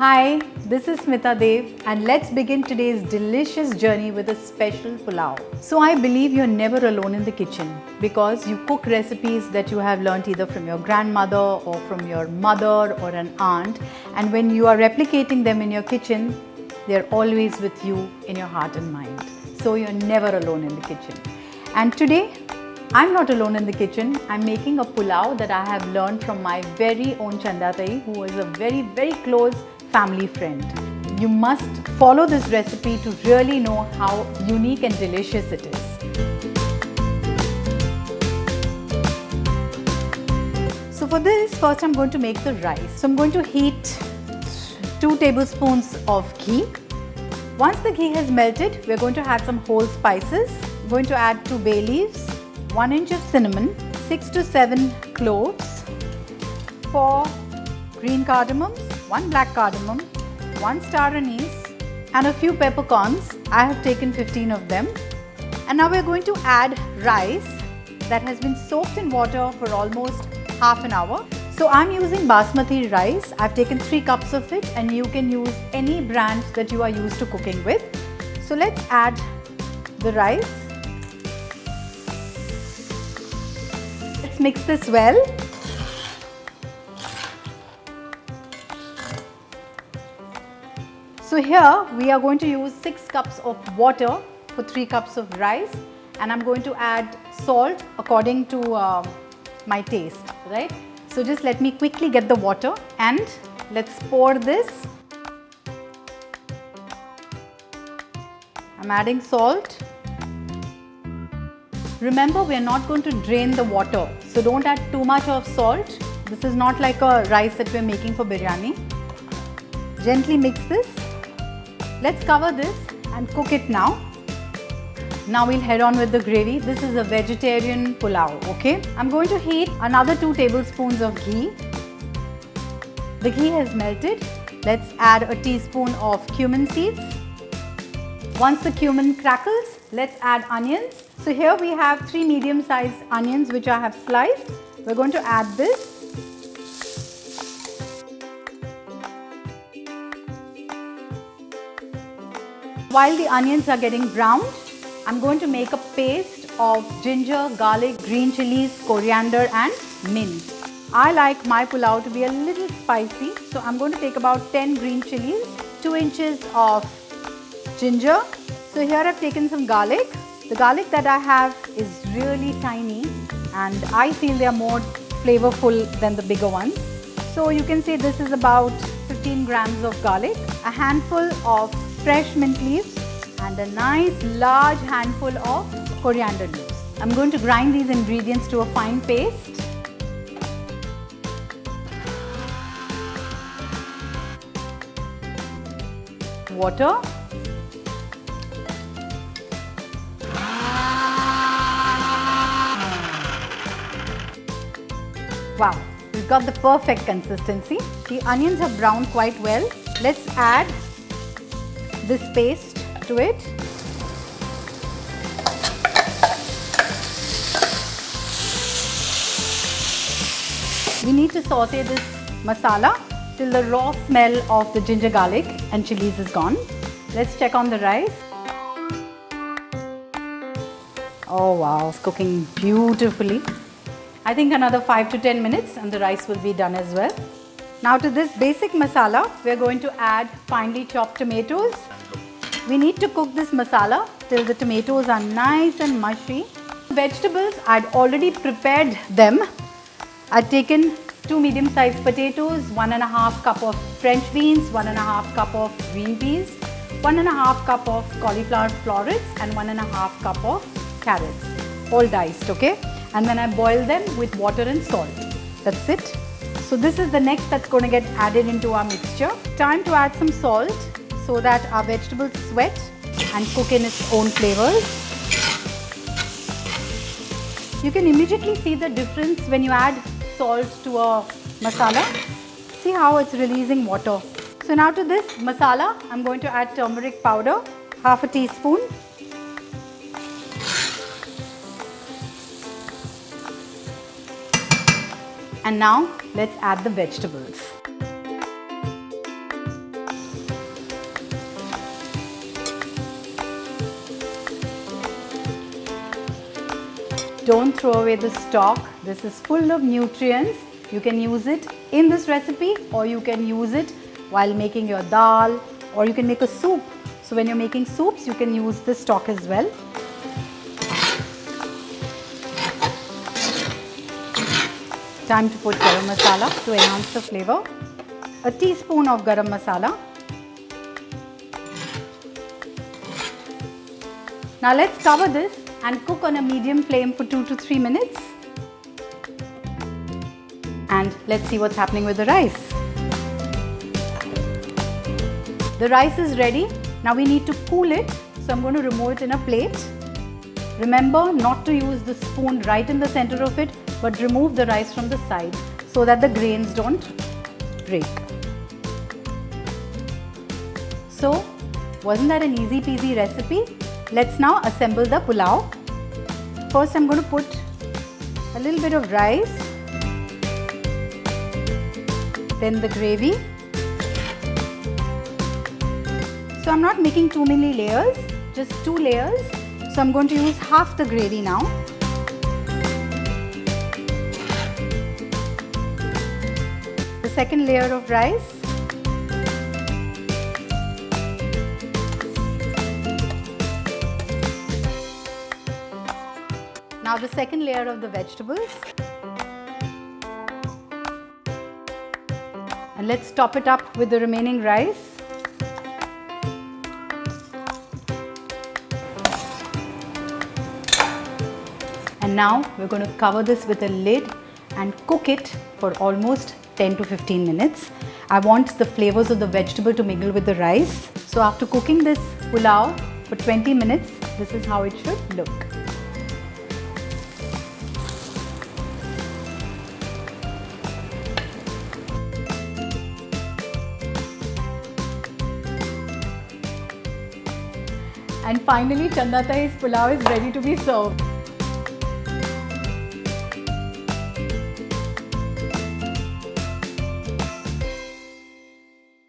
Hi, this is Smita Deo and let's begin today's delicious journey with a special pulao. So I believe you're never alone in the kitchen because you cook recipes that you have learnt either from your grandmother or from your mother or an aunt, and when you are replicating them in your kitchen, they're always with you in your heart and mind. So you're never alone in the kitchen. And today, I'm not alone in the kitchen. I'm making a pulao that I have learned from my very own Chandatai, who is a very, very close family friend. You must follow this recipe to really know how unique and delicious it is. So for this, first I'm going to make the rice. So I'm going to heat 2 tablespoons of ghee. Once the ghee has melted, we're going to add some whole spices. I'm going to add 2 bay leaves, 1 inch of cinnamon, 6 to 7 cloves, 4 green cardamoms, 1 black cardamon, 1 star anise and a few peppercorns. I have taken 15 of them. And now we're going to add rice that has been soaked in water for almost half an hour. So I'm using Basmati rice. I've taken 3 cups of it and you can use any brand that you are used to cooking with. So let's add the rice. Let's mix this well. So here we are going to use 6 cups of water for 3 cups of rice, and I'm going to add salt according to my taste, right? So just let me quickly get the water and let's pour this. I'm adding salt. Remember, we are not going to drain the water, so don't add too much of salt. This is not like a rice that we are making for biryani. Gently mix this. Let's cover this and cook it now. Now we'll head on with the gravy. This is a vegetarian pulao, okay? I'm going to heat another 2 tablespoons of ghee. The ghee has melted. Let's add a teaspoon of cumin seeds. Once the cumin crackles, let's add onions. So here we have 3 medium-sized onions which I have sliced. We're going to add this. While the onions are getting browned, I'm going to make a paste of ginger, garlic, green chillies, coriander and mint. I like my pulao to be a little spicy, so I'm going to take about 10 green chillies, 2 inches of ginger. So here I've taken some garlic. The garlic that I have is really tiny and I feel they are more flavorful than the bigger ones. So you can say this is about 15 grams of garlic, a handful of fresh mint leaves and a nice large handful of coriander leaves. I'm going to grind these ingredients to a fine paste. Water. Wow, we've got the perfect consistency. The onions have browned quite well. Let's add this paste to it. We need to saute this masala till the raw smell of the ginger, garlic and chilies is gone. Let's check on the rice. Oh wow, it's cooking beautifully. I think another 5 to 10 minutes and the rice will be done as well. Now to this basic masala, we are going to add finely chopped tomatoes. We need to cook this masala till the tomatoes are nice and mushy. Vegetables, I'd already prepared them. I'd taken 2 medium-sized potatoes, 1.5 cup of French beans, 1.5 cup of green peas, 1.5 cup of cauliflower florets and 1.5 cup of carrots, all diced, okay? And then I boil them with water and salt. That's it. So this is the next that's going to get added into our mixture. Time to add some salt so that our vegetables sweat and cook in its own flavors. You can immediately see the difference when you add salt to a masala. See how it's releasing water. So now to this masala, I'm going to add turmeric powder, half a teaspoon. And now let's add the vegetables. Don't throw away the stock. This is full of nutrients. You can use it in this recipe, or you can use it while making your dal, or you can make a soup. So when you're making soups, you can use this stock as well. Time to put garam masala to enhance the flavor. A teaspoon of garam masala. Now let's cover this and cook on a medium flame for 2 to 3 minutes. And let's see what's happening with the rice. The rice is ready. Now we need to cool it. So I'm going to remove it in a plate. Remember not to use the spoon right in the center of it, but remove the rice from the side so that the grains don't break. So, wasn't that an easy peasy recipe? Let's now assemble the pulao. First I'm going to put a little bit of rice, then the gravy. So I'm not making too many layers, just 2 layers. So I'm going to use half the gravy now. The second layer of rice. Now the second layer of the vegetables. And let's top it up with the remaining rice. And now we're going to cover this with a lid and cook it for almost 10 to 15 minutes. I want the flavors of the vegetable to mingle with the rice. So after cooking this pulao for 20 minutes, this is how it should look. And finally, Chandatai's pulao is ready to be served.